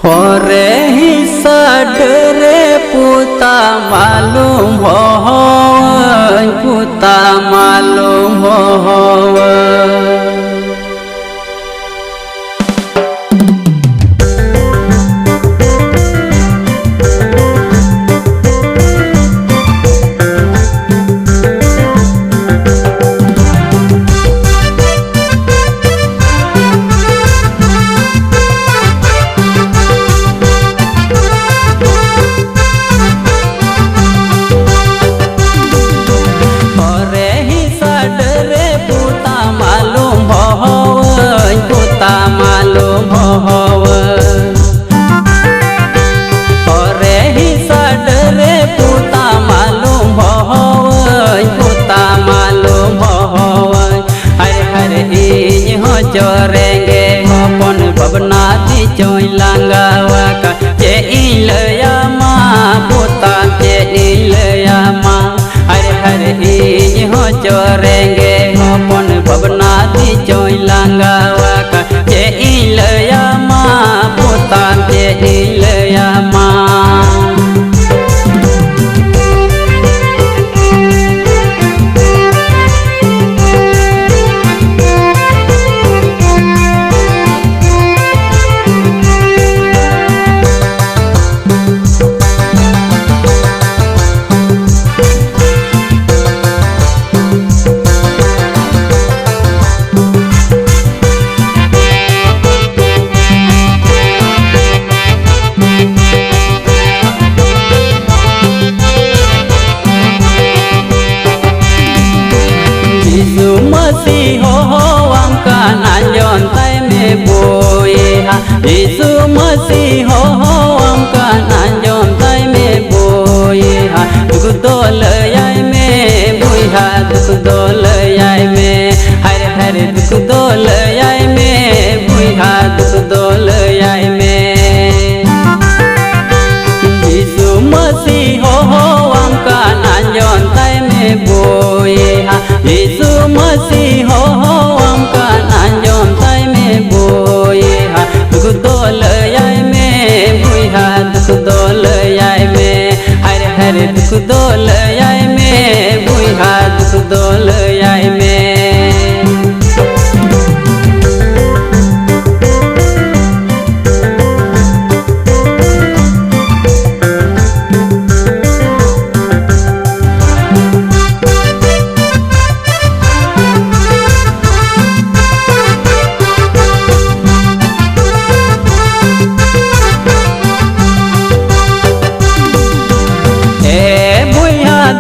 होरे ही सडरे पुता मालूम हो पुता मालूम हो मालूम हो रे ही सडरे पुता मालूम हो पुता मालूम हो हर हर इन हो चोरेंगे अपन बबना दी चोई लांगावा का चे इलया माँ पुता चे इलया माँ हर हर इन हो चोरेंगे अपन बबना दी चोई लांगावा का चे इलया माँ पुता चे इलया माँ मसीह हो हमका नाजन तय में बोएहा यीशु मसीह हो हमका नाजन तय में बोएहा दुख दोल आय में बुहा दुख दोल आय में हर हर दुख दोल आय में बुहा दुख दोल आय में यीशु मसीह हो हमका नाजन तय में बोएहा यीशु मसीह हो हमका नाजन तय में बोएहा दुख दोल आय में बुहा दुख दोल आय में हर हर दुख दोल आय में बुहा दुख दोल आय में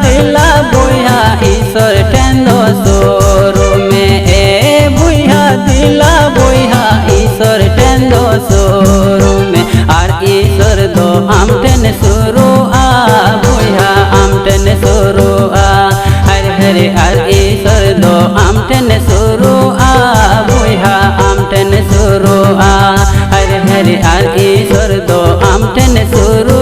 दिला बुहा ईश्वर टेंदो सोरो में ए बुहा दिला बुहा ईश्वर टेंदो सोरो में और ईश्वर दो हम टेन सुरो आ बुहा हम टेन सुरो आ हर हर और ईश्वर दो हम टेन सुरो आ बुहा हम टेन सुरो आ हर हर और ईश्वर दो हम टेन सुरो